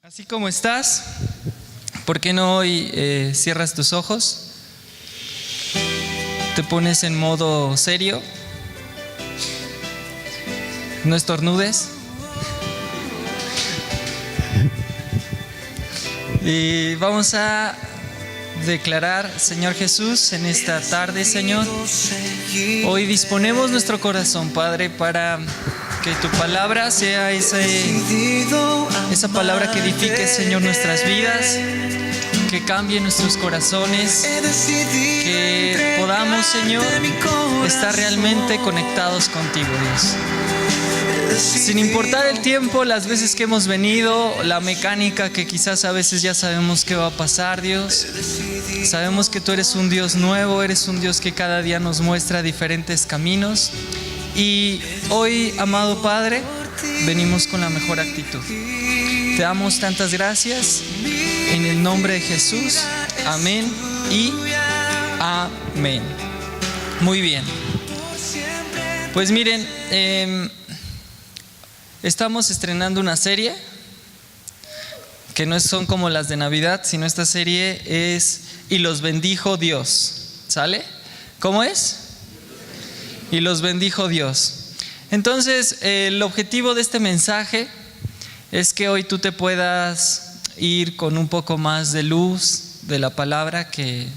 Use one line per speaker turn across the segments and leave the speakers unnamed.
Así como estás, ¿por qué no hoy cierras tus ojos? Te pones en modo serio. No estornudes. Y vamos a declarar, Señor Jesús, en esta tarde, Señor, hoy disponemos nuestro corazón, Padre, para que tu palabra sea esa palabra que edifique, Señor, nuestras vidas, que cambie nuestros corazones, que podamos, Señor, estar realmente conectados contigo, Dios. Sin importar el tiempo, las veces que hemos venido, la mecánica que quizás a veces ya sabemos qué va a pasar, Dios. Sabemos que tú eres un Dios nuevo, eres un Dios que cada día nos muestra diferentes caminos. Y hoy, amado Padre, venimos con la mejor actitud. Te damos tantas gracias en el nombre de Jesús. Amén y amén. Muy bien. Pues miren, estamos estrenando una serie que no son como las de Navidad, sino esta serie es Y los bendijo Dios. ¿Sale? ¿Cómo es? Y los bendijo Dios. Entonces, el objetivo de este mensaje es que hoy tú te puedas ir con un poco más de luz de la palabra que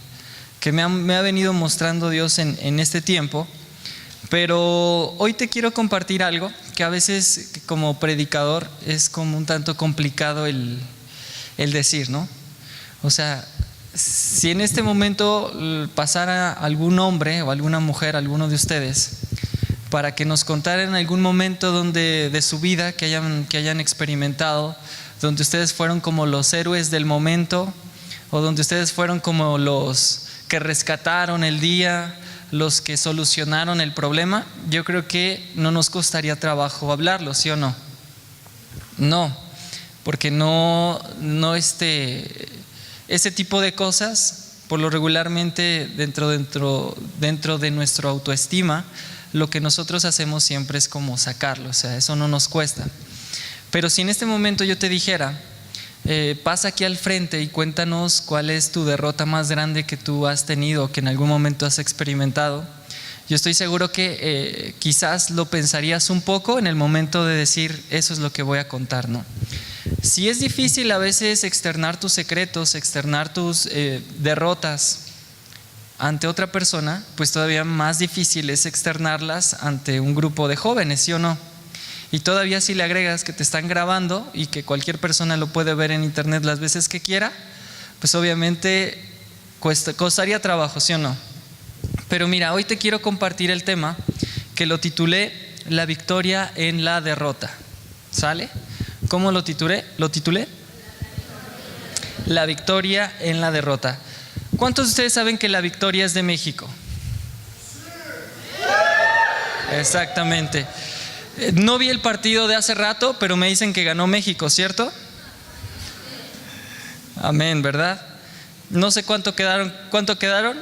me ha venido mostrando Dios en este tiempo. Pero hoy te quiero compartir algo que a veces como predicador es como un tanto complicado el decir, ¿no? O sea, si en este momento pasara algún hombre o alguna mujer, alguno de ustedes, para que nos contaran algún momento de su vida que hayan experimentado, donde ustedes fueron como los héroes del momento, o donde ustedes fueron como los que rescataron el día, los que solucionaron el problema, yo creo que no nos costaría trabajo hablarlo, ¿sí o no? No, porque ese tipo de cosas, por lo regularmente dentro de nuestra autoestima, lo que nosotros hacemos siempre es como sacarlo, o sea, eso no nos cuesta. Pero si en este momento yo te dijera, pasa aquí al frente y cuéntanos cuál es tu derrota más grande que tú has tenido, que en algún momento has experimentado, yo estoy seguro que quizás lo pensarías un poco en el momento de decir, eso es lo que voy a contar, ¿no? Si es difícil a veces externar tus secretos, externar tus derrotas ante otra persona, pues todavía más difícil es externarlas ante un grupo de jóvenes, ¿sí o no? Y todavía si le agregas que te están grabando y que cualquier persona lo puede ver en internet las veces que quiera, pues obviamente costaría trabajo, ¿sí o no? Pero mira, hoy te quiero compartir el tema que lo titulé La victoria en la derrota. ¿Sale? ¿Cómo lo titulé? La victoria en la derrota. ¿Cuántos de ustedes saben que la victoria es de México? Exactamente. No vi el partido de hace rato, pero me dicen que ganó México, ¿cierto? Amén, ¿verdad? No sé cuánto quedaron. ¿Cuánto quedaron?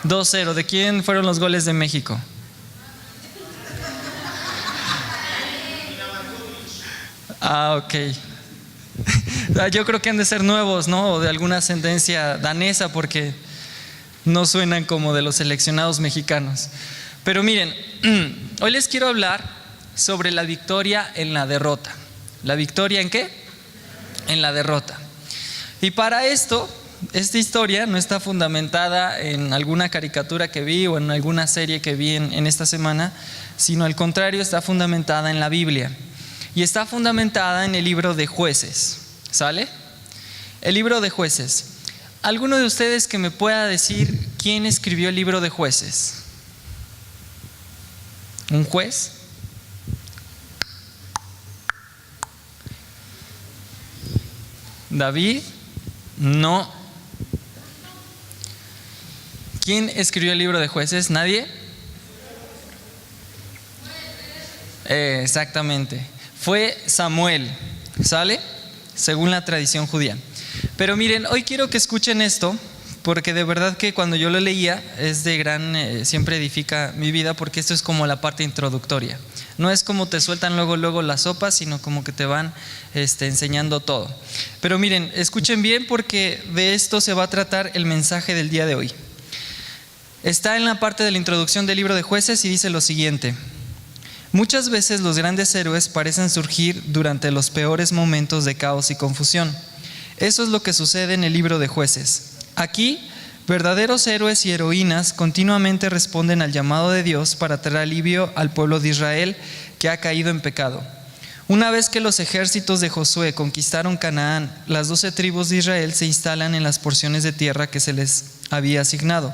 2-0. ¿De quién fueron los goles de México? Ok. Yo creo que han de ser nuevos, ¿no? O de alguna ascendencia danesa, porque no suenan como de los seleccionados mexicanos. Pero miren, hoy les quiero hablar sobre la victoria en la derrota. ¿La victoria en qué? En la derrota. Y para esto, esta historia no está fundamentada en alguna caricatura que vi o en alguna serie que vi en esta semana, sino al contrario, está fundamentada en la Biblia. Y está fundamentada en el libro de Jueces. ¿Sale? El libro de Jueces. ¿Alguno de ustedes que me pueda decir quién escribió el libro de Jueces? ¿Un juez? ¿David? No. ¿Quién escribió el libro de Jueces? ¿Nadie? Exactamente. Fue Samuel. ¿Sale? Según la tradición judía. Pero miren, hoy quiero que escuchen esto, porque de verdad que cuando yo lo leía es de gran, siempre edifica mi vida, porque esto es como la parte introductoria. No es como te sueltan luego la sopa, sino como que te van enseñando todo. Pero miren, escuchen bien porque de esto se va a tratar el mensaje del día de hoy. Está en la parte de la introducción del libro de Jueces y dice lo siguiente: muchas veces los grandes héroes parecen surgir durante los peores momentos de caos y confusión. Eso es lo que sucede en el libro de Jueces. Aquí, verdaderos héroes y heroínas continuamente responden al llamado de Dios para traer alivio al pueblo de Israel que ha caído en pecado. Una vez que los ejércitos de Josué conquistaron Canaán, las 12 tribus de Israel se instalan en las porciones de tierra que se les había asignado.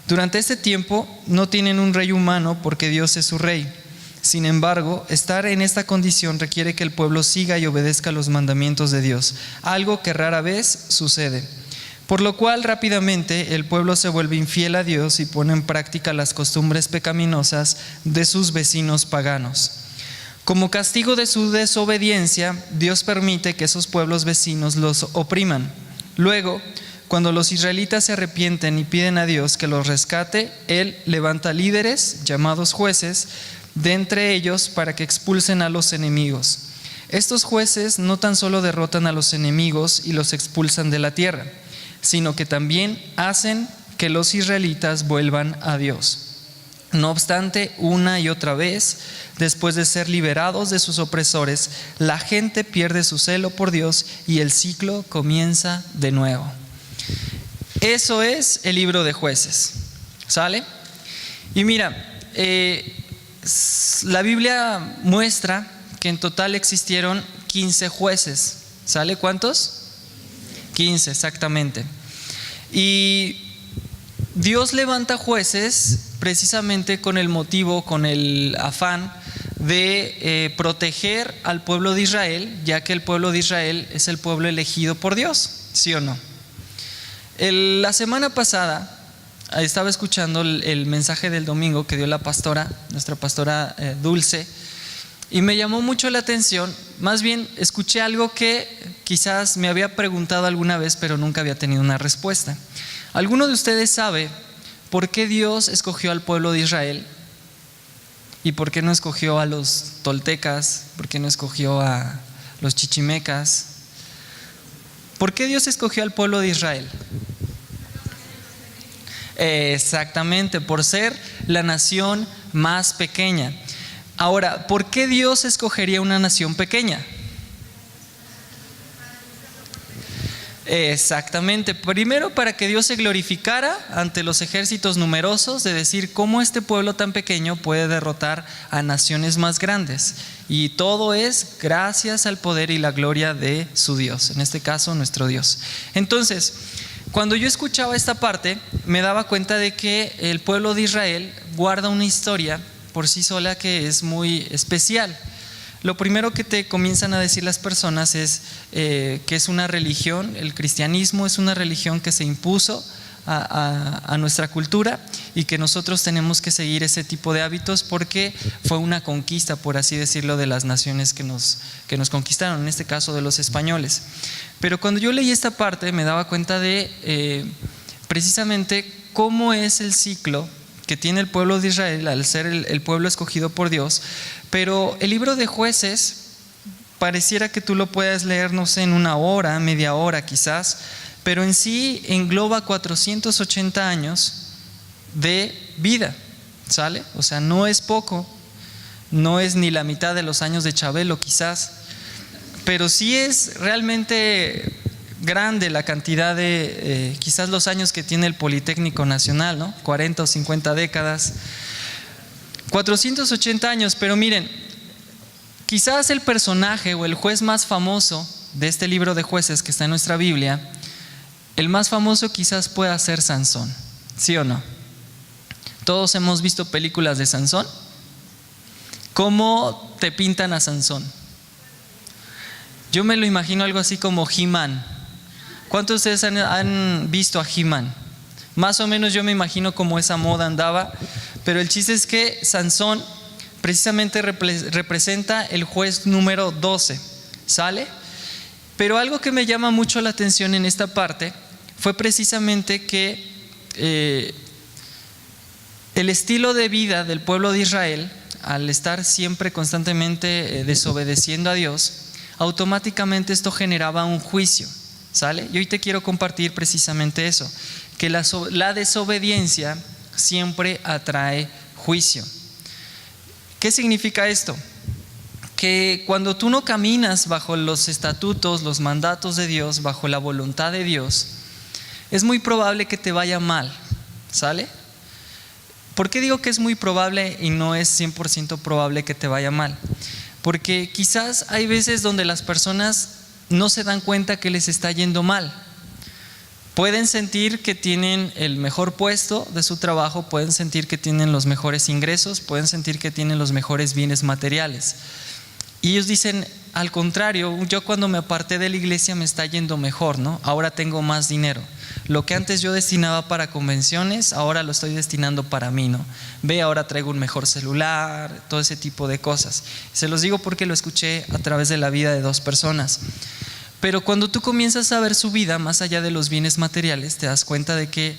Durante este tiempo no tienen un rey humano porque Dios es su rey. Sin embargo, estar en esta condición requiere que el pueblo siga y obedezca los mandamientos de Dios, algo que rara vez sucede. Por lo cual rápidamente el pueblo se vuelve infiel a Dios y pone en práctica las costumbres pecaminosas de sus vecinos paganos. Como castigo de su desobediencia, Dios permite que esos pueblos vecinos los opriman. Luego, cuando los israelitas se arrepienten y piden a Dios que los rescate, Él levanta líderes, llamados jueces, de entre ellos para que expulsen a los enemigos. Estos jueces no tan solo derrotan a los enemigos y los expulsan de la tierra, sino que también hacen que los israelitas vuelvan a Dios. No obstante, una y otra vez, después de ser liberados de sus opresores, la gente pierde su celo por Dios y el ciclo comienza de nuevo. Eso es el libro de Jueces, ¿sale? Y mira, la Biblia muestra que en total existieron 15 jueces, ¿sale? ¿Cuántos? 15, exactamente. Y Dios levanta jueces precisamente con el motivo, con el afán de proteger al pueblo de Israel, ya que el pueblo de Israel es el pueblo elegido por Dios, ¿sí o no? La semana pasada estaba escuchando el mensaje del domingo que dio la pastora, nuestra pastora Dulce, y me llamó mucho la atención. Más bien escuché algo que quizás me había preguntado alguna vez, pero nunca había tenido una respuesta. ¿Alguno de ustedes sabe por qué Dios escogió al pueblo de Israel? ¿Y por qué no escogió a los toltecas? ¿Por qué no escogió a los chichimecas? ¿Por qué Dios escogió al pueblo de Israel? Exactamente, por ser la nación más pequeña. Ahora, ¿por qué Dios escogería una nación pequeña? Exactamente, primero para que Dios se glorificara ante los ejércitos numerosos, de decir cómo este pueblo tan pequeño puede derrotar a naciones más grandes. Y todo es gracias al poder y la gloria de su Dios, en este caso nuestro Dios. Entonces, cuando yo escuchaba esta parte, me daba cuenta de que el pueblo de Israel guarda una historia por sí sola que es muy especial. Lo primero que te comienzan a decir las personas es que es una religión, el cristianismo es una religión que se impuso a nuestra cultura y que nosotros tenemos que seguir ese tipo de hábitos porque fue una conquista, por así decirlo, de las naciones que nos conquistaron, en este caso de los españoles. Pero cuando yo leí esta parte me daba cuenta de precisamente cómo es el ciclo que tiene el pueblo de Israel al ser el pueblo escogido por Dios. Pero el libro de Jueces pareciera que tú lo puedas leer, no sé, en una hora, media hora quizás, pero en sí engloba 480 años de vida, ¿sale? O sea, no es poco, no es ni la mitad de los años de Chabelo quizás, pero sí es realmente grande la cantidad de quizás los años que tiene el Politécnico Nacional, ¿no? 40 o 50 décadas, 480 años. Pero miren, quizás el personaje o el juez más famoso de este libro de Jueces que está en nuestra Biblia, el más famoso quizás pueda ser Sansón, ¿sí o no? Todos hemos visto películas de Sansón. ¿Cómo te pintan a Sansón? Yo me lo imagino algo así como He-Man. ¿Cuántos de ustedes han visto a He-Man? Más o menos yo me imagino cómo esa moda andaba, pero el chiste es que Sansón precisamente representa el juez número 12, ¿sale? Pero algo que me llama mucho la atención en esta parte fue precisamente que el estilo de vida del pueblo de Israel al estar siempre constantemente desobedeciendo a Dios, automáticamente esto generaba un juicio, ¿sale? Y hoy te quiero compartir precisamente eso, que la desobediencia siempre atrae juicio. ¿Qué significa esto? Que cuando tú no caminas bajo los estatutos, los mandatos de Dios, bajo la voluntad de Dios, es muy probable que te vaya mal, ¿sale? ¿Por qué digo que es muy probable y no es 100% probable que te vaya mal? Porque quizás hay veces donde las personas no se dan cuenta que les está yendo mal. Pueden sentir que tienen el mejor puesto de su trabajo, pueden sentir que tienen los mejores ingresos, pueden sentir que tienen los mejores bienes materiales. Y ellos dicen, al contrario, yo cuando me aparté de la iglesia me está yendo mejor, ¿no? Ahora tengo más dinero. Lo que antes yo destinaba para convenciones, ahora lo estoy destinando para mí, ¿no? Ve, ahora traigo un mejor celular, todo ese tipo de cosas. Se los digo porque lo escuché a través de la vida de dos personas. Pero cuando tú comienzas a ver su vida más allá de los bienes materiales, te das cuenta de que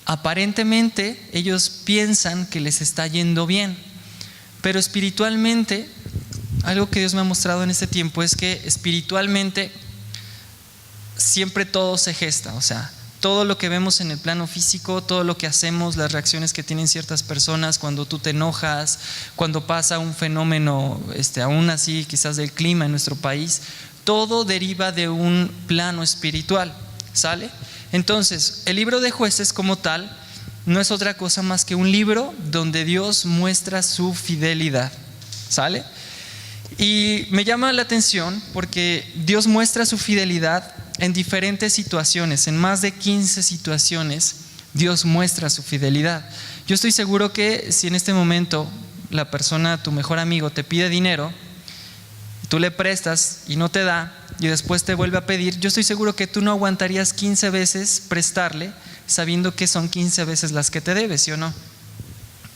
aparentemente ellos piensan que les está yendo bien, pero espiritualmente, algo que Dios me ha mostrado en este tiempo es que espiritualmente siempre todo se gesta, o sea, todo lo que vemos en el plano físico, todo lo que hacemos, las reacciones que tienen ciertas personas cuando tú te enojas, cuando pasa un fenómeno, aún así quizás del clima en nuestro país, todo deriva de un plano espiritual, ¿sale? Entonces, el libro de Jueces como tal no es otra cosa más que un libro donde Dios muestra su fidelidad, ¿sale? Y me llama la atención porque Dios muestra su fidelidad en diferentes situaciones, en más de 15 situaciones Dios muestra su fidelidad. Yo estoy seguro que si en este momento la persona, tu mejor amigo, te pide dinero, tú le prestas y no te da y después te vuelve a pedir, yo estoy seguro que tú no aguantarías 15 veces prestarle sabiendo que son 15 veces las que te debes, ¿sí o no?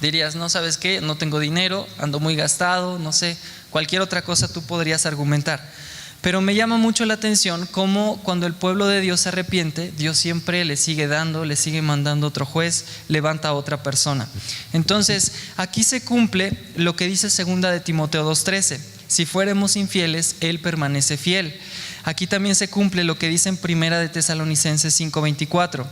Dirías, no, ¿sabes qué? No tengo dinero, ando muy gastado, no sé, cualquier otra cosa tú podrías argumentar. Pero me llama mucho la atención cómo cuando el pueblo de Dios se arrepiente, Dios siempre le sigue dando, le sigue mandando otro juez, levanta a otra persona. Entonces, aquí se cumple lo que dice 2 de Timoteo 2:13. Si fuéramos infieles, Él permanece fiel. Aquí también se cumple lo que dice en 1 de Tesalonicenses 5:24.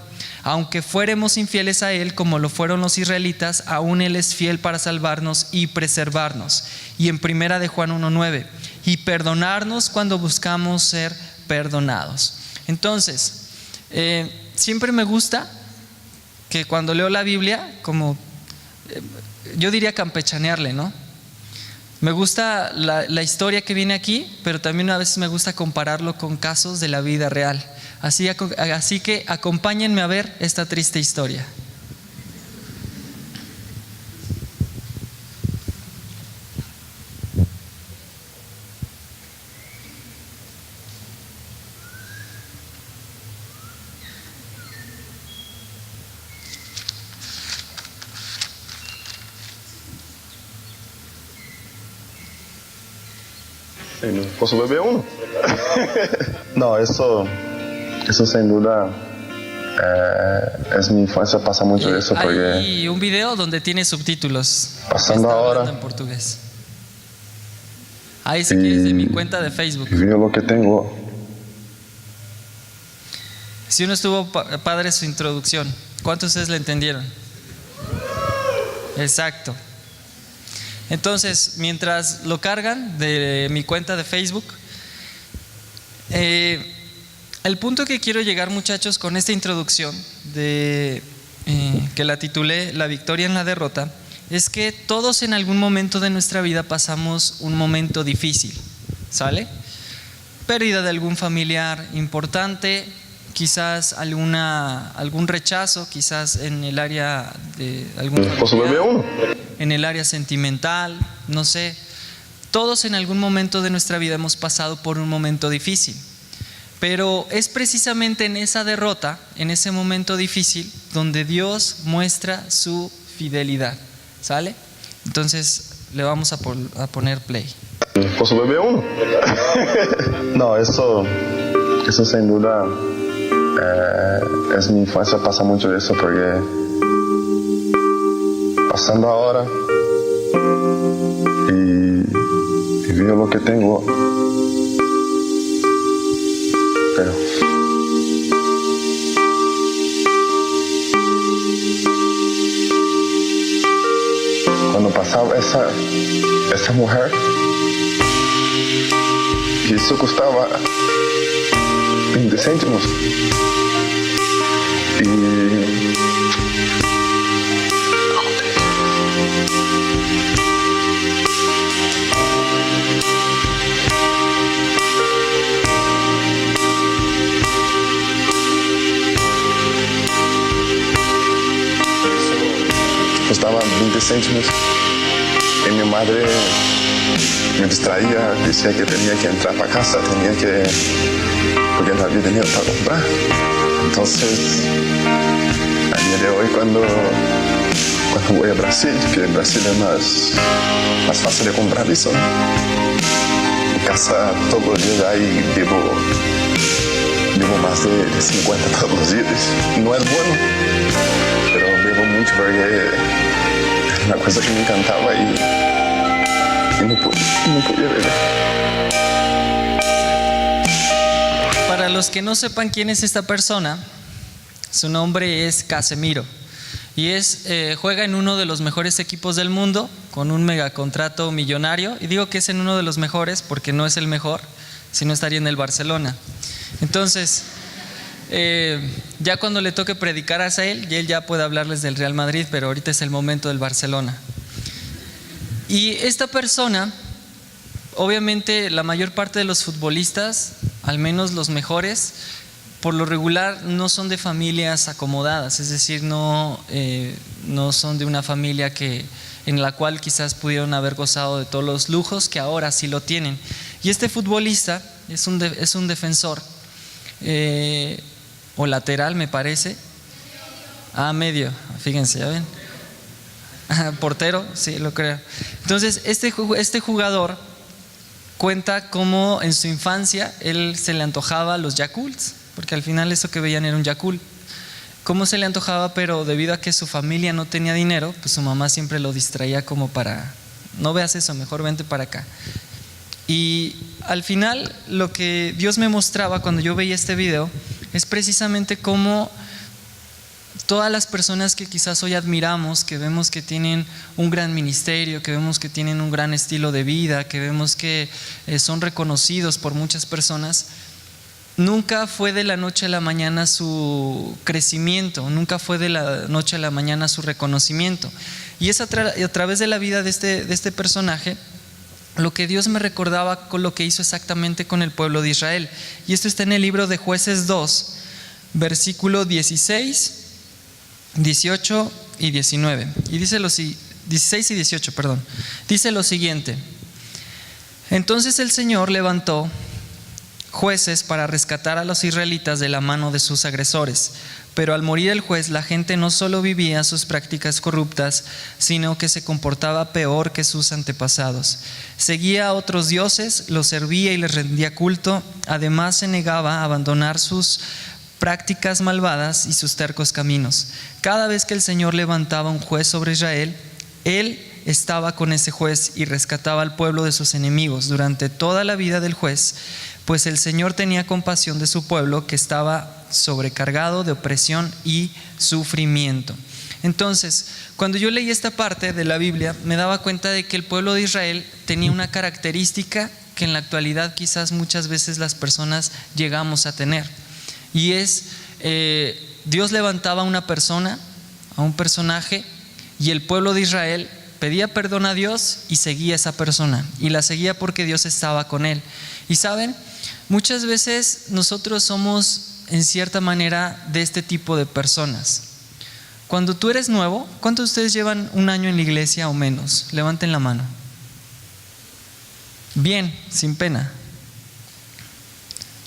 Aunque fuéramos infieles a Él, como lo fueron los israelitas, aún Él es fiel para salvarnos y preservarnos. Y en 1 de Juan 1:9. Y perdonarnos cuando buscamos ser perdonados. Entonces, siempre me gusta que cuando leo la Biblia, como yo diría campechanearle, ¿no? Me gusta la historia que viene aquí, pero también a veces me gusta compararlo con casos de la vida real. Así que acompáñenme a ver esta triste historia.
¿Posso beber uno? No, eso sin duda es mi infancia, pasa mucho eso porque...
Hay un video donde tiene subtítulos.
Pasando ahora
en portugués. Ahí si quieres de mi cuenta de Facebook.
Y veo lo que tengo.
Si uno estuvo padre su introducción, ¿cuántos de ustedes le entendieron? Exacto. Entonces, mientras lo cargan de mi cuenta de Facebook, el punto que quiero llegar, muchachos, con esta introducción que la titulé La victoria en la derrota, es que todos en algún momento de nuestra vida pasamos un momento difícil, ¿sale? Pérdida de algún familiar importante, quizás algún rechazo, quizás en el área de algún familiar, en el área sentimental, no sé. Todos en algún momento de nuestra vida hemos pasado por un momento difícil, pero es precisamente en esa derrota, en ese momento difícil, donde Dios muestra su fidelidad, ¿sale? Entonces le vamos a poner play.
¿Posso beber uno? No, eso sin duda es mi infancia, pasa mucho eso porque pasando ahora y veo lo que tengo, pero cuando pasaba esa mujer, y eso costaba 20 céntimos. Y costaba 20 céntimos. Y mi madre me distraía, decía que tenía que entrar para casa, porque no había dinero para comprar. Entonces, a día de hoy, cuando voy a Brasil, que en Brasil es más fácil de comprar eso, en casa todos los días ahí vivo más de 50 todos los días. No es bueno, pero vivo mucho porque es una cosa que me encantaba y no podía beber.
Para los que no sepan quién es esta persona, su nombre es Casemiro y juega en uno de los mejores equipos del mundo con un megacontrato millonario, y digo que es en uno de los mejores porque no es el mejor, sino estaría en el Barcelona. Entonces, ya cuando le toque predicar a él, y él ya puede hablarles del Real Madrid, pero ahorita es el momento del Barcelona. Y esta persona, obviamente la mayor parte de los futbolistas, al menos los mejores, por lo regular no son de familias acomodadas, es decir, no son de una familia en la cual quizás pudieron haber gozado de todos los lujos que ahora sí lo tienen. Y este futbolista es un defensor, o lateral me parece, medio, fíjense, ya ven, portero, sí, lo creo. Entonces este jugador cuenta cómo en su infancia él se le antojaba los Yakults, porque al final eso que veían era un Yakult. Cómo se le antojaba, pero debido a que su familia no tenía dinero, pues su mamá siempre lo distraía como para, no veas eso, mejor vente para acá. Y al final lo que Dios me mostraba cuando yo veía este video es precisamente cómo todas las personas que quizás hoy admiramos, que vemos que tienen un gran ministerio, que vemos que tienen un gran estilo de vida, que vemos que son reconocidos por muchas personas, nunca fue de la noche a la mañana su crecimiento, nunca fue de la noche a la mañana su reconocimiento. Y es a través de la vida de este personaje lo que Dios me recordaba con lo que hizo exactamente con el pueblo de Israel. Y esto está en el libro de Jueces 2, versículo 16, 18 y 19. Y dice 16 y 18, perdón. Dice lo siguiente: entonces el Señor levantó jueces para rescatar a los israelitas de la mano de sus agresores. Pero al morir el juez, la gente no solo vivía sus prácticas corruptas, sino que se comportaba peor que sus antepasados. Seguía a otros dioses, los servía y les rendía culto. Además se negaba a abandonar sus prácticas malvadas y sus tercos caminos. Cada vez que el Señor levantaba un juez sobre Israel, Él estaba con ese juez y rescataba al pueblo de sus enemigos durante toda la vida del juez, pues el Señor tenía compasión de su pueblo que estaba sobrecargado de opresión y sufrimiento. Entonces, cuando yo leí esta parte de la Biblia, me daba cuenta de que el pueblo de Israel tenía una característica que en la actualidad quizás muchas veces las personas llegamos a tener, y es Dios levantaba a una persona, a un personaje, y el pueblo de Israel pedía perdón a Dios y seguía a esa persona, y la seguía porque Dios estaba con él. Y saben, muchas veces nosotros somos en cierta manera de este tipo de personas. Cuando tú eres nuevo, ¿cuántos de ustedes llevan un año en la iglesia o menos? Levanten la mano. Bien, sin pena.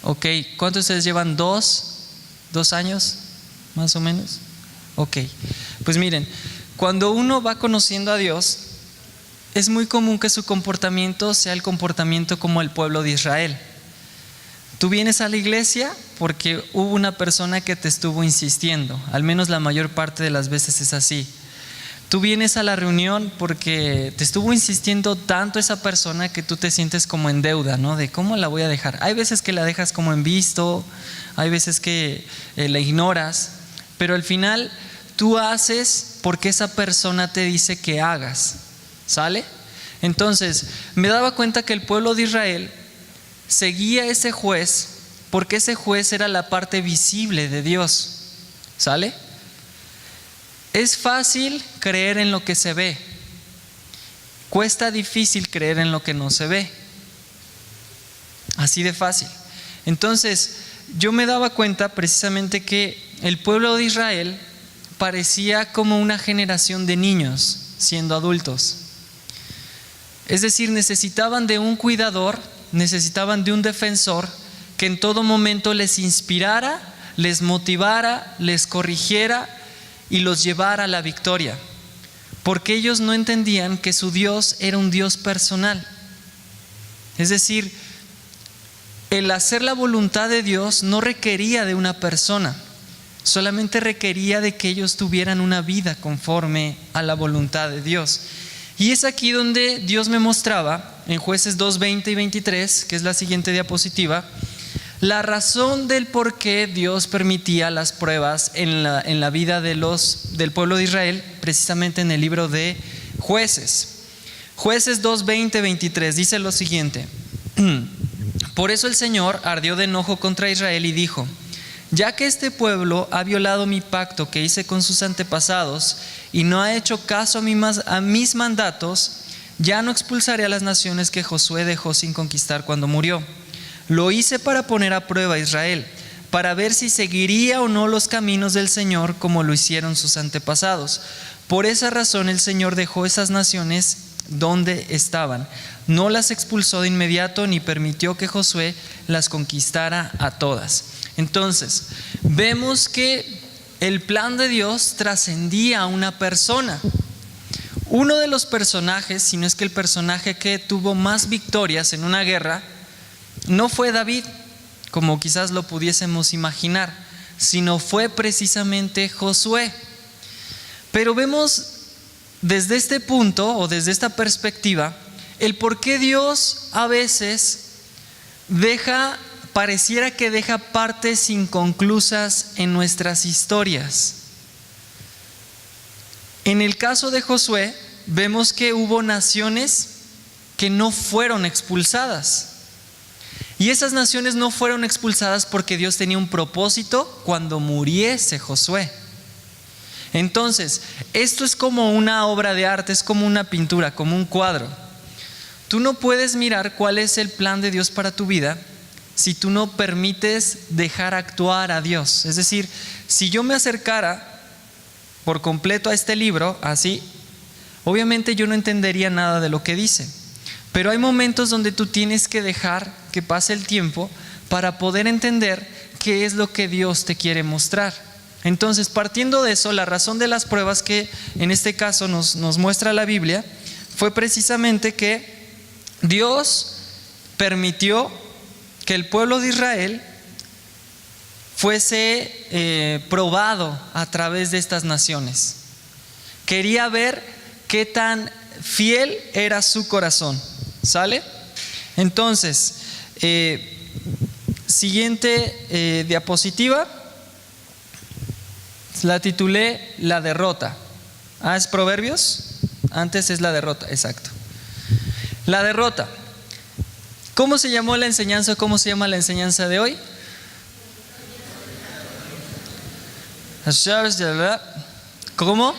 Ok, ¿cuántos de ustedes llevan dos años más o menos? Ok, pues miren, cuando uno va conociendo a Dios, es muy común que su comportamiento sea el comportamiento como el pueblo de Israel. Tú vienes a la iglesia porque hubo una persona que te estuvo insistiendo, al menos la mayor parte de las veces es así. Tú vienes a la reunión porque te estuvo insistiendo tanto esa persona que tú te sientes como en deuda, ¿no? De cómo la voy a dejar. Hay veces que la dejas como en visto, hay veces que la ignoras, pero al final tú haces porque esa persona te dice que hagas, ¿sale? Entonces, me daba cuenta que el pueblo de Israel seguía a ese juez porque ese juez era la parte visible de Dios, ¿sale? Es fácil creer en lo que se ve, cuesta difícil creer en lo que no se ve, así de fácil. Entonces, yo me daba cuenta precisamente que el pueblo de Israel parecía como una generación de niños siendo adultos. Es decir, necesitaban de un cuidador, necesitaban de un defensor que en todo momento les inspirara, les motivara, les corrigiera y los llevara a la victoria, porque ellos no entendían que su Dios era un Dios personal. Es decir, el hacer la voluntad de Dios no requería de una persona, solamente requería de que ellos tuvieran una vida conforme a la voluntad de Dios. Y es aquí donde Dios me mostraba, en Jueces 2, 20 y 23, que es la siguiente diapositiva, la razón del por qué Dios permitía las pruebas en la vida del pueblo de Israel, precisamente en el libro de Jueces. Jueces 2, 20, 23 dice lo siguiente: por eso el Señor ardió de enojo contra Israel y dijo: ya que este pueblo ha violado mi pacto que hice con sus antepasados y no ha hecho caso a mis mandatos, ya no expulsaré a las naciones que Josué dejó sin conquistar cuando murió. Lo hice para poner a prueba a Israel, para ver si seguiría o no los caminos del Señor como lo hicieron sus antepasados. Por esa razón el Señor dejó esas naciones donde estaban. No las expulsó de inmediato ni permitió que Josué las conquistara a todas. Entonces, vemos que el plan de Dios trascendía a una persona. Uno de los personajes, si no es que el personaje que tuvo más victorias en una guerra, no fue David, como quizás lo pudiésemos imaginar, sino fue precisamente Josué. Pero vemos desde este punto o desde esta perspectiva el por qué Dios a veces pareciera que deja partes inconclusas en nuestras historias. En el caso de Josué, vemos que hubo naciones que no fueron expulsadas. Y esas naciones no fueron expulsadas porque Dios tenía un propósito cuando muriese Josué. Entonces, esto es como una obra de arte, es como una pintura, como un cuadro. Tú no puedes mirar cuál es el plan de Dios para tu vida si tú no permites dejar actuar a Dios. Es decir, si yo me acercara por completo a este libro, así, obviamente yo no entendería nada de lo que dice. Pero hay momentos donde tú tienes que dejar que pase el tiempo para poder entender qué es lo que Dios te quiere mostrar. Entonces, partiendo de eso, la razón de las pruebas que en este caso nos muestra la Biblia fue precisamente que Dios permitió que el pueblo de Israel fuese probado a través de estas naciones. Quería ver qué tan fiel era su corazón. ¿Sale? Entonces, siguiente diapositiva, la titulé La derrota. ¿Es Proverbios? Antes es la derrota, exacto. La derrota. ¿Cómo se llamó la enseñanza? ¿Cómo se llama la enseñanza de hoy? ¿Cómo?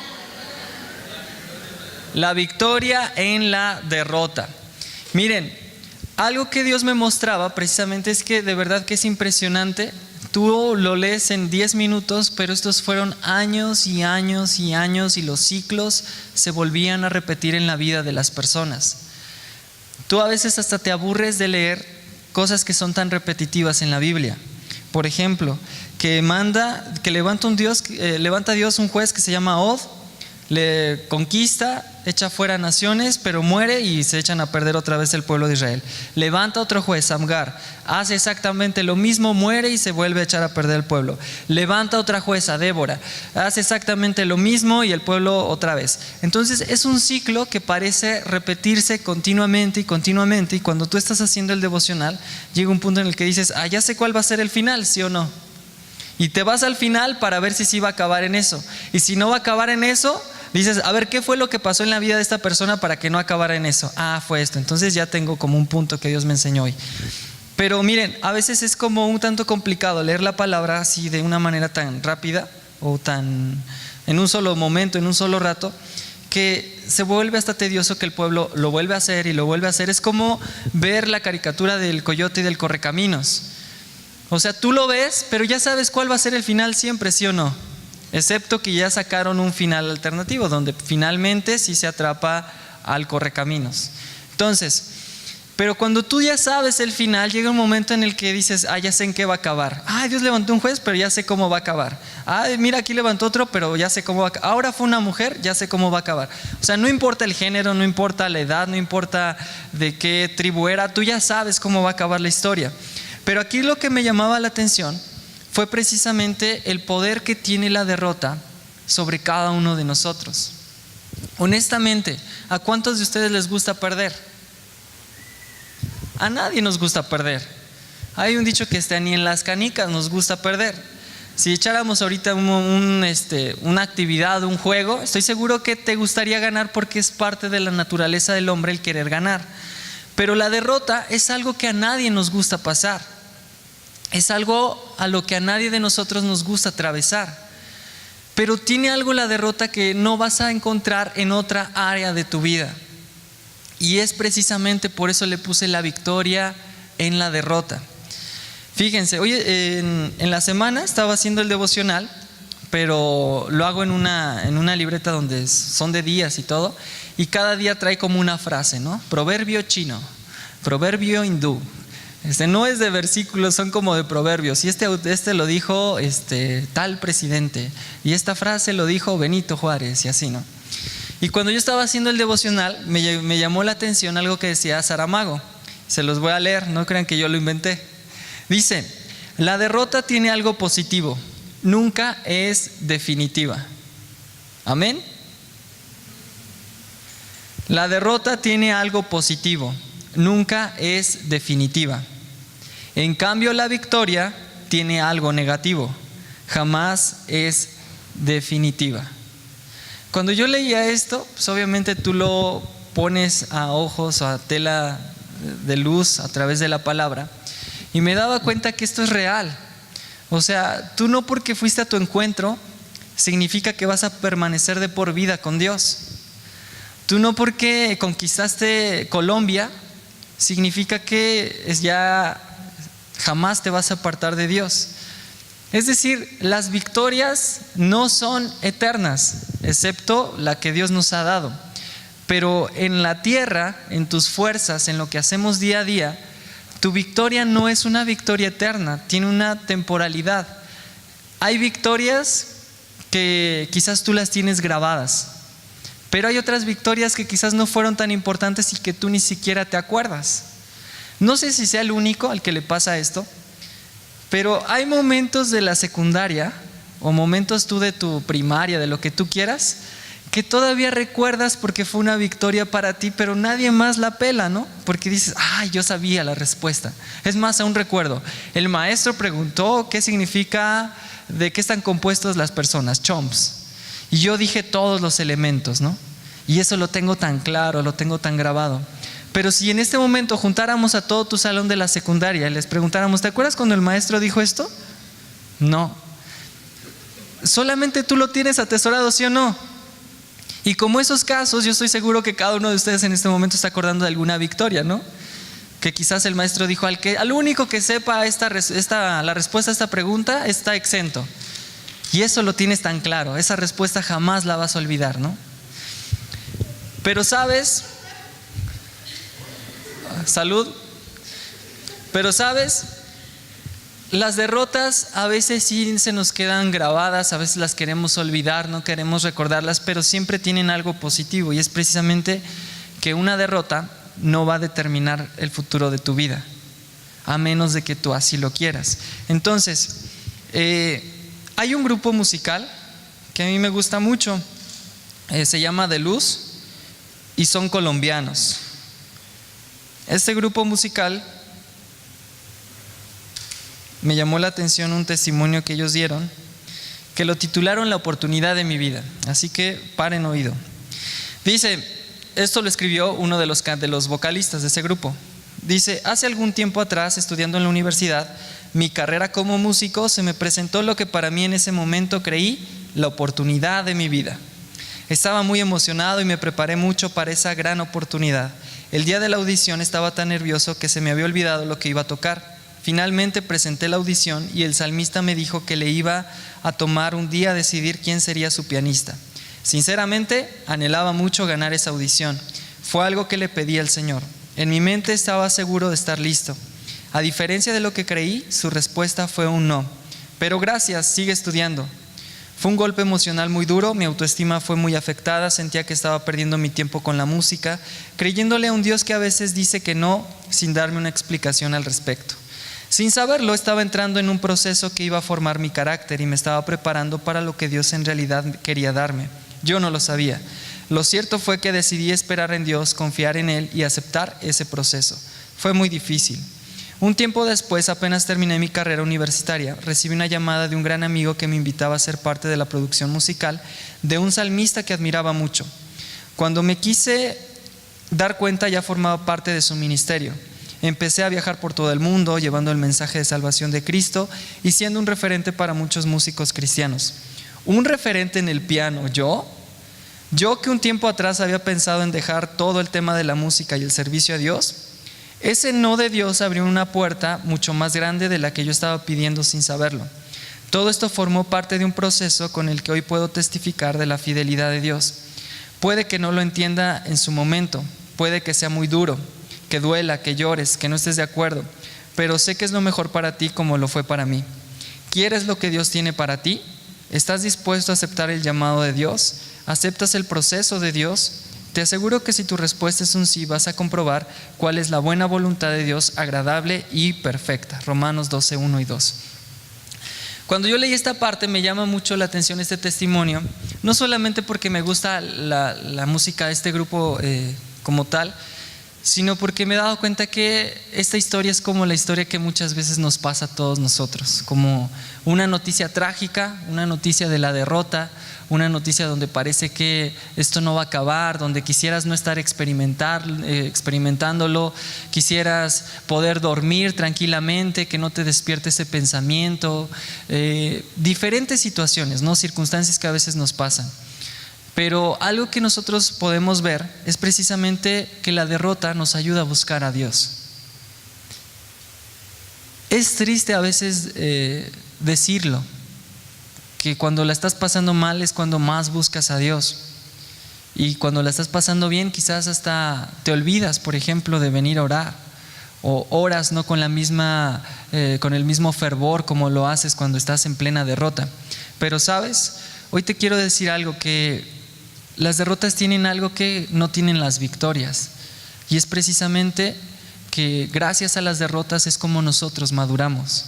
La victoria en la derrota. Miren, algo que Dios me mostraba precisamente es que de verdad que es impresionante. Tú lo lees en 10 minutos, pero estos fueron años y años y años, y los ciclos se volvían a repetir en la vida de las personas. Tú a veces hasta te aburres de leer cosas que son tan repetitivas en la Biblia. Por ejemplo, que levanta Dios un juez que se llama Og, le conquista, echa fuera naciones, pero muere y se echan a perder otra vez el pueblo de Israel. Levanta otro juez, Samgar, hace exactamente lo mismo, muere y se vuelve a echar a perder el pueblo. Levanta otra jueza, Débora, hace exactamente lo mismo y el pueblo otra vez. Entonces es un ciclo que parece repetirse continuamente y continuamente, y cuando tú estás haciendo el devocional, llega un punto en el que dices, ya sé cuál va a ser el final, ¿sí o no? Y te vas al final para ver si sí va a acabar en eso. Y si no va a acabar en eso, dices, a ver, ¿qué fue lo que pasó en la vida de esta persona para que no acabara en eso? Fue esto. Entonces ya tengo como un punto que Dios me enseñó hoy. Pero miren, a veces es como un tanto complicado leer la palabra así de una manera tan rápida o tan en un solo momento, en un solo rato, que se vuelve hasta tedioso que el pueblo lo vuelve a hacer y lo vuelve a hacer. Es como ver la caricatura del coyote y del correcaminos. O sea, tú lo ves, pero ya sabes cuál va a ser el final siempre, ¿sí o no? Excepto que ya sacaron un final alternativo, donde finalmente sí se atrapa al correcaminos. Entonces, pero cuando tú ya sabes el final, llega un momento en el que dices, ya sé en qué va a acabar. Dios levantó un juez, pero ya sé cómo va a acabar. Mira, aquí levantó otro, pero ya sé cómo va a acabar. Ahora fue una mujer, ya sé cómo va a acabar. O sea, no importa el género, no importa la edad, no importa de qué tribu era, tú ya sabes cómo va a acabar la historia. Pero aquí lo que me llamaba la atención fue precisamente el poder que tiene la derrota sobre cada uno de nosotros. Honestamente, ¿a cuántos de ustedes les gusta perder? A nadie nos gusta perder. Hay un dicho que ni en las canicas nos gusta perder. Si echáramos ahorita una actividad, un juego, estoy seguro que te gustaría ganar porque es parte de la naturaleza del hombre el querer ganar. Pero la derrota es algo que a nadie nos gusta pasar. Es algo a lo que a nadie de nosotros nos gusta atravesar. Pero tiene algo la derrota que no vas a encontrar en otra área de tu vida. Y es precisamente por eso le puse la victoria en la derrota. Fíjense, hoy en la semana estaba haciendo el devocional, pero lo hago en una libreta donde son de días y todo, y cada día trae como una frase, ¿no? Proverbio chino, proverbio hindú. No es de versículos, son como de proverbios. Y este lo dijo tal presidente, y esta frase lo dijo Benito Juárez, y así, ¿no? Y cuando yo estaba haciendo el devocional, me llamó la atención algo que decía Saramago. Se los voy a leer, no crean que yo lo inventé. Dice, la derrota tiene algo positivo, nunca es definitiva. ¿Amén? La derrota tiene algo positivo, nunca es definitiva. En cambio, la victoria tiene algo negativo, jamás es definitiva. Cuando yo leía esto, pues obviamente tú lo pones a ojos o a tela de luz a través de la palabra, y me daba cuenta que esto es real. O sea, tú no porque fuiste a tu encuentro significa que vas a permanecer de por vida con Dios. Tú no porque conquistaste Colombia significa que ya jamás te vas a apartar de Dios. Es decir, las victorias no son eternas, excepto la que Dios nos ha dado. Pero en la tierra, en tus fuerzas, en lo que hacemos día a día, tu victoria no es una victoria eterna, tiene una temporalidad. Hay victorias que quizás tú las tienes grabadas, pero hay otras victorias que quizás no fueron tan importantes y que tú ni siquiera te acuerdas. No sé si sea el único al que le pasa esto, pero hay momentos de la secundaria o momentos tú de tu primaria, de lo que tú quieras, que todavía recuerdas porque fue una victoria para ti, pero nadie más la pela, ¿no? Porque dices, yo sabía la respuesta. Es más, aún recuerdo, el maestro preguntó qué significa, de qué están compuestos las personas, chomps. Y yo dije todos los elementos, ¿no? Y eso lo tengo tan claro, lo tengo tan grabado. Pero si en este momento juntáramos a todo tu salón de la secundaria y les preguntáramos, ¿te acuerdas cuando el maestro dijo esto? No. Solamente tú lo tienes atesorado, ¿sí o no? Y como esos casos, yo estoy seguro que cada uno de ustedes en este momento está acordando de alguna victoria, ¿no? Que quizás el maestro dijo, al único que sepa la respuesta a esta pregunta está exento. Y eso lo tienes tan claro, esa respuesta jamás la vas a olvidar, ¿no? Pero sabes, salud, pero sabes, las derrotas a veces sí se nos quedan grabadas, a veces las queremos olvidar, no queremos recordarlas, pero siempre tienen algo positivo, y es precisamente que una derrota no va a determinar el futuro de tu vida, a menos de que tú así lo quieras. Entonces, hay un grupo musical que a mí me gusta mucho, se llama De Luz y son colombianos. Este grupo musical, me llamó la atención un testimonio que ellos dieron, que lo titularon La oportunidad de mi vida, así que paren oído. Dice, esto lo escribió uno de los vocalistas de ese grupo. Dice, hace algún tiempo atrás, estudiando en la universidad, mi carrera como músico, se me presentó lo que para mí en ese momento creí la oportunidad de mi vida. Estaba muy emocionado y me preparé mucho para esa gran oportunidad. El día de la audición estaba tan nervioso que se me había olvidado lo que iba a tocar. Finalmente presenté la audición y el salmista me dijo que le iba a tomar un día a decidir quién sería su pianista. Sinceramente, anhelaba mucho ganar esa audición. Fue algo que le pedí al Señor. En mi mente estaba seguro de estar listo. A diferencia de lo que creí, su respuesta fue un no. Pero gracias, sigue estudiando. Fue un golpe emocional muy duro, mi autoestima fue muy afectada, sentía que estaba perdiendo mi tiempo con la música, creyéndole a un Dios que a veces dice que no, sin darme una explicación al respecto. Sin saberlo, estaba entrando en un proceso que iba a formar mi carácter y me estaba preparando para lo que Dios en realidad quería darme. Yo no lo sabía. Lo cierto fue que decidí esperar en Dios, confiar en Él y aceptar ese proceso. Fue muy difícil. Un tiempo después, apenas terminé mi carrera universitaria, recibí una llamada de un gran amigo que me invitaba a ser parte de la producción musical de un salmista que admiraba mucho. Cuando me quise dar cuenta, ya formaba parte de su ministerio. Empecé a viajar por todo el mundo, llevando el mensaje de salvación de Cristo y siendo un referente para muchos músicos cristianos. Un referente en el piano, yo que un tiempo atrás había pensado en dejar todo el tema de la música y el servicio a Dios. Ese no de Dios abrió una puerta mucho más grande de la que yo estaba pidiendo sin saberlo. Todo esto formó parte de un proceso con el que hoy puedo testificar de la fidelidad de Dios. Puede que no lo entienda en su momento, puede que sea muy duro, que duela, que llores, que no estés de acuerdo, pero sé que es lo mejor para ti como lo fue para mí. ¿Quieres lo que Dios tiene para ti? ¿Estás dispuesto a aceptar el llamado de Dios? ¿Aceptas el proceso de Dios? Te aseguro que si tu respuesta es un sí, vas a comprobar cuál es la buena voluntad de Dios, agradable y perfecta. Romanos 12, 1 y 2. Cuando yo leí esta parte me llama mucho la atención este testimonio, no solamente porque me gusta la música de este grupo como tal, sino porque me he dado cuenta que esta historia es como la historia que muchas veces nos pasa a todos nosotros, como una noticia trágica, una noticia de la derrota, una noticia donde parece que esto no va a acabar, donde quisieras no estar experimentándolo, quisieras poder dormir tranquilamente, que no te despierte ese pensamiento, diferentes situaciones, ¿no? Circunstancias que a veces nos pasan. Pero algo que nosotros podemos ver es precisamente que la derrota nos ayuda a buscar a Dios. Es triste a veces decirlo, que cuando la estás pasando mal es cuando más buscas a Dios. Y cuando la estás pasando bien, quizás hasta te olvidas, por ejemplo, de venir a orar. O oras no con el mismo fervor como lo haces cuando estás en plena derrota. Pero sabes, hoy te quiero decir algo, que las derrotas tienen algo que no tienen las victorias, y es precisamente que gracias a las derrotas es como nosotros maduramos.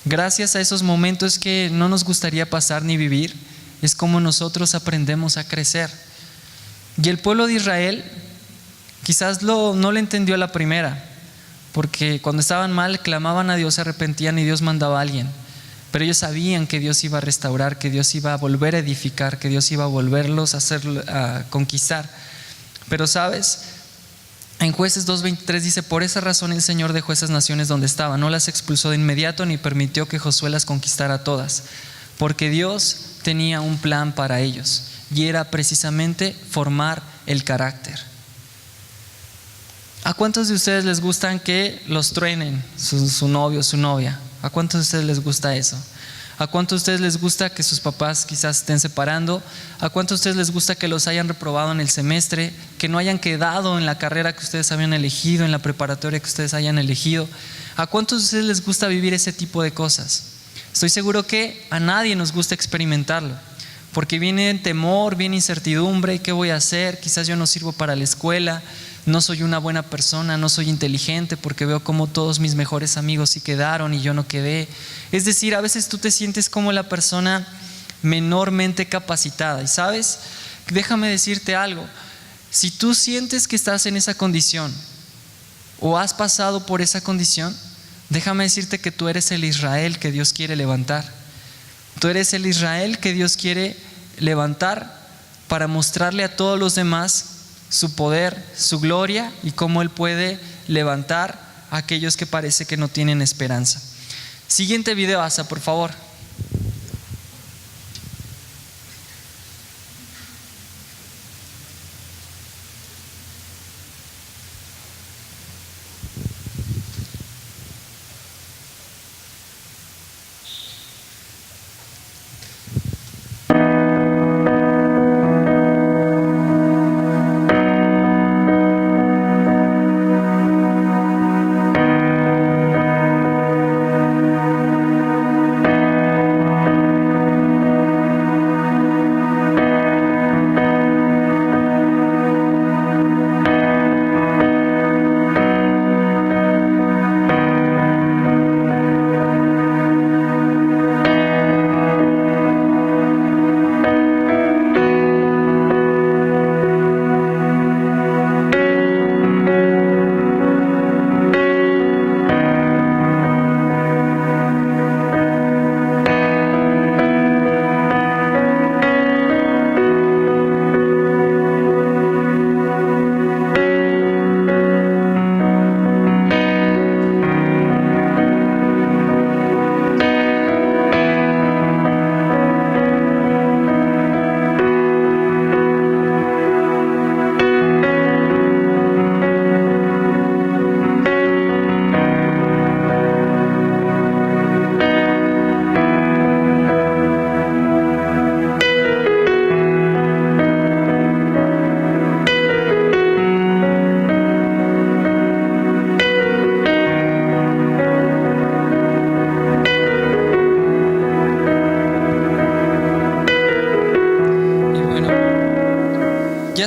Gracias a esos momentos que no nos gustaría pasar ni vivir, es como nosotros aprendemos a crecer. Y el pueblo de Israel quizás no lo entendió a la primera, porque cuando estaban mal clamaban a Dios, se arrepentían y Dios mandaba a alguien. Pero ellos sabían que Dios iba a restaurar, que Dios iba a volver a edificar, que Dios iba a volverlos a conquistar. Pero sabes, en Jueces 2:23 dice: por esa razón el Señor dejó esas naciones donde estaban, no las expulsó de inmediato ni permitió que Josué las conquistara todas, porque Dios tenía un plan para ellos, y era precisamente formar el carácter. ¿A cuántos de ustedes les gustan que los truenen su novio o su novia? ¿A cuántos de ustedes les gusta eso? ¿A cuántos de ustedes les gusta que sus papás quizás estén separando? ¿A cuántos de ustedes les gusta que los hayan reprobado en el semestre? Que no hayan quedado en la carrera que ustedes habían elegido, en la preparatoria que ustedes hayan elegido. ¿A cuántos de ustedes les gusta vivir ese tipo de cosas? Estoy seguro que a nadie nos gusta experimentarlo, porque viene temor, viene incertidumbre. ¿Qué voy a hacer? Quizás yo no sirvo para la escuela, no soy una buena persona, no soy inteligente, porque veo como todos mis mejores amigos sí quedaron y yo no quedé. Es decir, a veces tú te sientes como la persona menormente capacitada. Y sabes, déjame decirte algo, si tú sientes que estás en esa condición o has pasado por esa condición, déjame decirte que tú eres el Israel que Dios quiere levantar. Tú eres el Israel que Dios quiere levantar para mostrarle a todos los demás su poder, su gloria y cómo Él puede levantar a aquellos que parece que no tienen esperanza. Siguiente video, Asa, por favor.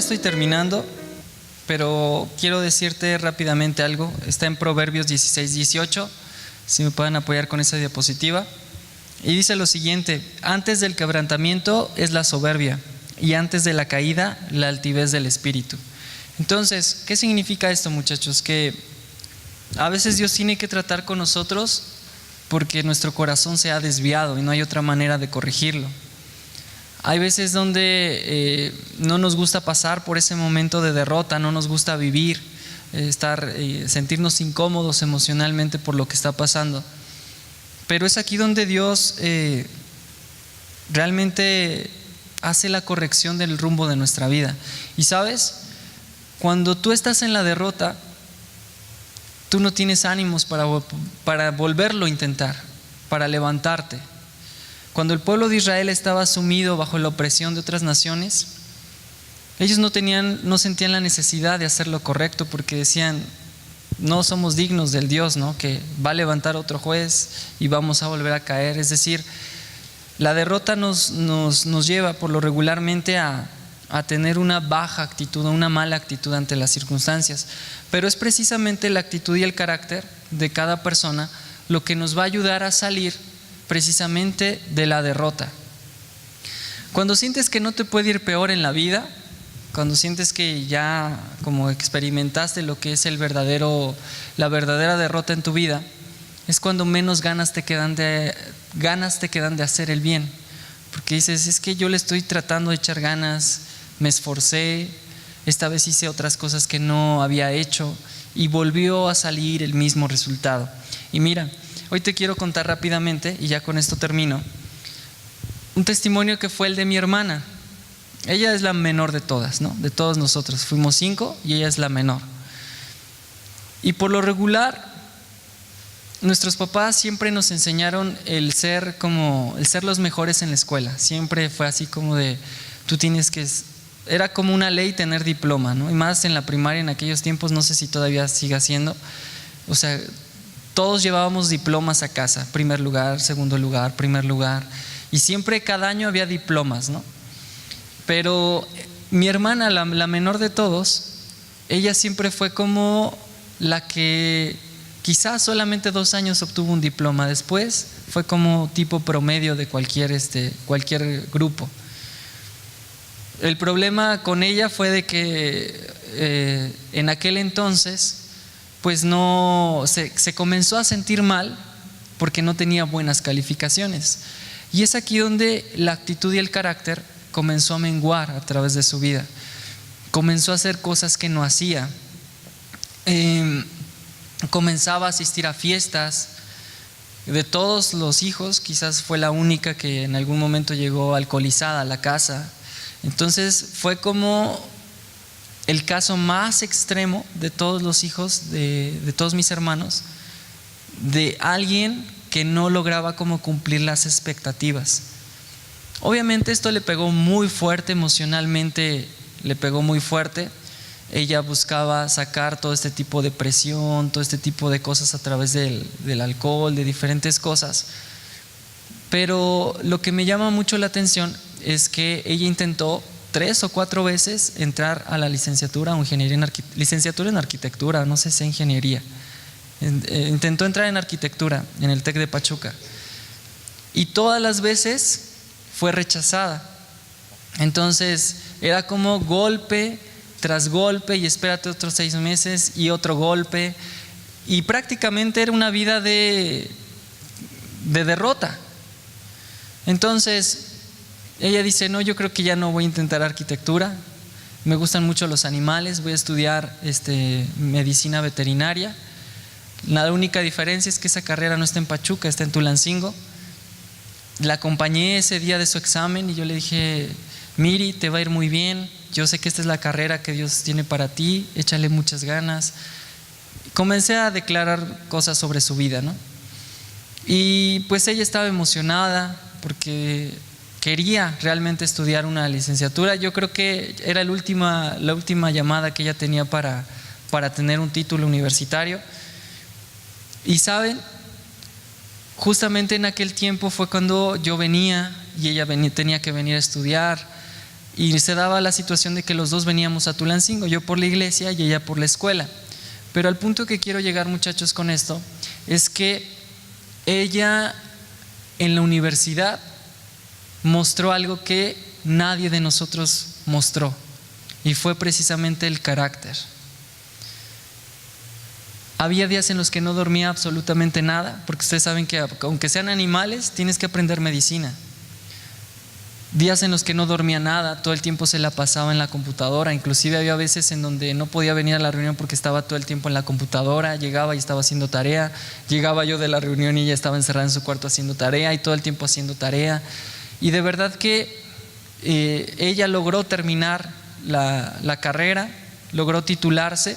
Estoy terminando, pero quiero decirte rápidamente algo. Está en Proverbios 16:18, si me pueden apoyar con esa diapositiva, y dice lo siguiente: antes del quebrantamiento es la soberbia, y antes de la caída la altivez del espíritu. Entonces, ¿qué significa esto, muchachos? Que a veces Dios tiene que tratar con nosotros porque nuestro corazón se ha desviado y no hay otra manera de corregirlo. Hay veces donde no nos gusta pasar por ese momento de derrota, no nos gusta vivir, sentirnos incómodos emocionalmente por lo que está pasando. Pero es aquí donde Dios realmente hace la corrección del rumbo de nuestra vida. Y sabes, cuando tú estás en la derrota, tú no tienes ánimos para volverlo a intentar, para levantarte. Cuando el pueblo de Israel estaba sumido bajo la opresión de otras naciones, ellos no sentían la necesidad de hacer lo correcto, porque decían: no somos dignos del Dios, ¿no?, que va a levantar otro juez y vamos a volver a caer. Es decir, la derrota nos lleva por lo regularmente a tener una baja actitud, una mala actitud ante las circunstancias. Pero es precisamente la actitud y el carácter de cada persona lo que nos va a ayudar a salir precisamente de la derrota. Cuando sientes que no te puede ir peor en la vida, cuando sientes que ya como experimentaste lo que es la verdadera derrota en tu vida, es cuando menos ganas te quedan de hacer el bien, porque dices: es que yo le estoy tratando de echar ganas, me esforcé, esta vez hice otras cosas que no había hecho y volvió a salir el mismo resultado. Y mira, hoy te quiero contar rápidamente, y ya con esto termino, un testimonio que fue el de mi hermana. Ella es la menor de todas, ¿no? De todos nosotros, fuimos 5 y ella es la menor. Y por lo regular, nuestros papás siempre nos enseñaron el ser los mejores en la escuela. Siempre fue así como de, tú tienes que, era como una ley tener diploma, ¿no? Y más en la primaria en aquellos tiempos, no sé si todavía siga siendo. O sea, todos llevábamos diplomas a casa, primer lugar, segundo lugar, primer lugar. Y siempre cada año había diplomas, ¿no? Pero mi hermana, la menor de todos, ella siempre fue como la que quizás solamente 2 años obtuvo un diploma. Después fue como tipo promedio de cualquier grupo. El problema con ella fue de que en aquel entonces pues no se comenzó a sentir mal porque no tenía buenas calificaciones. Y es aquí donde la actitud y el carácter comenzó a menguar a través de su vida. Comenzó a hacer cosas que no hacía. Comenzaba a asistir a fiestas. De todos los hijos, quizás fue la única que en algún momento llegó alcoholizada a la casa. Entonces fue como el caso más extremo de todos los hijos, de todos mis hermanos, de alguien que no lograba como cumplir las expectativas. Obviamente esto le pegó muy fuerte emocionalmente, le pegó muy fuerte. Ella buscaba sacar todo este tipo de presión, todo este tipo de cosas a través del alcohol, de diferentes cosas. Pero lo que me llama mucho la atención es que ella intentó 3 o 4 veces entrar a la licenciatura o licenciatura en arquitectura, no sé si ingeniería. Intentó entrar en arquitectura en el TEC de Pachuca y todas las veces fue rechazada. Entonces era como golpe tras golpe y espérate otros 6 meses y otro golpe, y prácticamente era una vida de derrota. Entonces ella dice, no, yo creo que ya no voy a intentar arquitectura, me gustan mucho los animales, voy a estudiar medicina veterinaria. La única diferencia es que esa carrera no está en Pachuca, está en Tulancingo. La acompañé ese día de su examen y yo le dije, Miri, te va a ir muy bien, yo sé que esta es la carrera que Dios tiene para ti, échale muchas ganas. Comencé a declarar cosas sobre su vida, ¿no? Y pues ella estaba emocionada porque quería realmente estudiar una licenciatura. Yo creo que era la última llamada que ella tenía para tener un título universitario. Y saben, justamente en aquel tiempo fue cuando yo venía y ella tenía que venir a estudiar, y se daba la situación de que los dos veníamos a Tulancingo, yo por la iglesia y ella por la escuela. Pero al punto que quiero llegar, muchachos, con esto es que ella en la universidad mostró algo que nadie de nosotros mostró, y fue precisamente el carácter. Había días en los que no dormía absolutamente nada, porque ustedes saben que aunque sean animales, tienes que aprender medicina. Días en los que no dormía nada, todo el tiempo se la pasaba en la computadora. Inclusive había veces en donde no podía venir a la reunión porque estaba todo el tiempo en la computadora. Llegaba y estaba haciendo tarea. Llegaba yo de la reunión y ella estaba encerrada en su cuarto haciendo tarea, y todo el tiempo haciendo tarea. Y de verdad que ella logró terminar la carrera, logró titularse.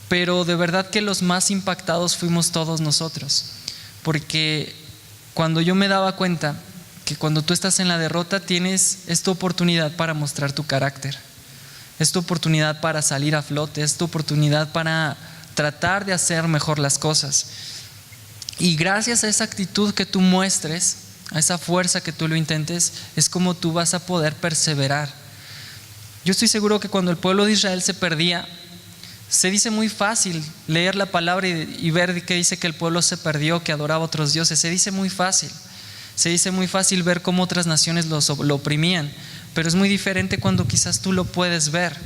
Pero de verdad que los más impactados fuimos todos nosotros, porque cuando yo me daba cuenta que cuando tú estás en la derrota es tu oportunidad para mostrar tu carácter, es tu oportunidad para salir a flote, es tu oportunidad para tratar de hacer mejor las cosas. Y gracias a esa actitud que tú muestres, a esa fuerza que tú lo intentes, es como tú vas a poder perseverar. Yo estoy seguro que cuando el pueblo de Israel se perdía, se dice muy fácil leer la palabra y ver que dice que el pueblo se perdió, que adoraba a otros dioses. Se dice muy fácil ver cómo otras naciones lo oprimían, pero es muy diferente cuando quizás tú lo puedes ver.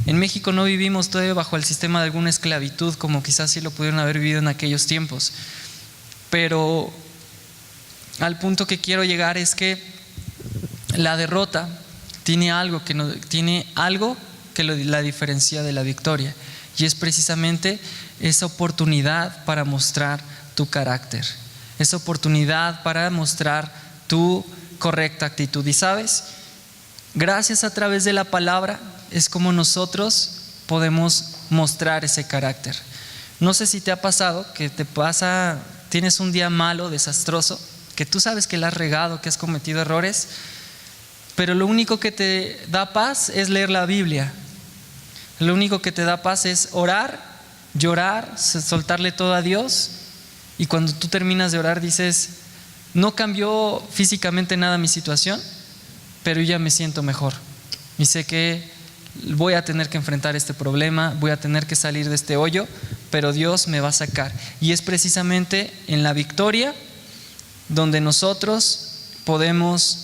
En México no vivimos todavía bajo el sistema de alguna esclavitud como quizás sí lo pudieron haber vivido en aquellos tiempos, pero al punto que quiero llegar es que la derrota tiene algo que la diferencia de la victoria. Y es precisamente esa oportunidad para mostrar tu carácter, esa oportunidad para mostrar tu correcta actitud. Y sabes, gracias a través de la palabra es como nosotros podemos mostrar ese carácter. No sé si te ha pasado que te pasa tienes un día malo, desastroso, que tú sabes que la has regado, que has cometido errores, pero lo único que te da paz es leer la Biblia. Lo único que te da paz es orar, llorar, soltarle todo a Dios, y cuando tú terminas de orar dices: no cambió físicamente nada mi situación, pero yo ya me siento mejor y sé que voy a tener que enfrentar este problema, voy a tener que salir de este hoyo, pero Dios me va a sacar. Y es precisamente en la victoria donde nosotros podemos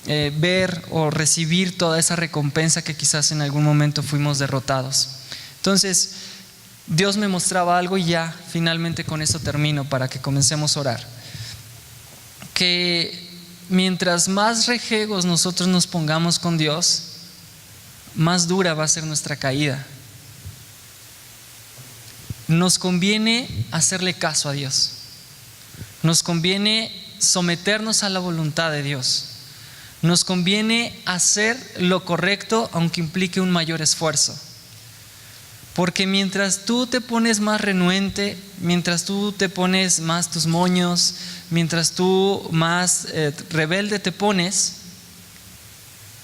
ver o recibir toda esa recompensa que quizás en algún momento fuimos derrotados. Entonces, Dios me mostraba algo, y ya finalmente con eso termino para que comencemos a orar. Que mientras más rejegos nosotros nos pongamos con Dios, más dura va a ser nuestra caída. Nos conviene hacerle caso a Dios. Nos conviene someternos a la voluntad de Dios. Nos conviene hacer lo correcto aunque implique un mayor esfuerzo. Porque mientras tú te pones más renuente, mientras tú te pones más tus moños, mientras tú más rebelde te pones,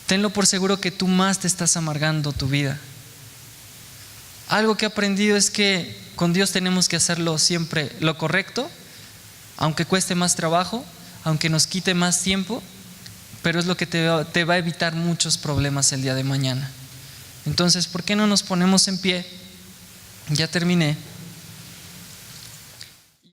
tenlo por seguro que tú más te estás amargando tu vida. Algo que he aprendido es que con Dios tenemos que hacerlo siempre lo correcto, aunque cueste más trabajo, aunque nos quite más tiempo, pero es lo que te va a evitar muchos problemas el día de mañana. Entonces, ¿por qué no nos ponemos en pie? Ya terminé.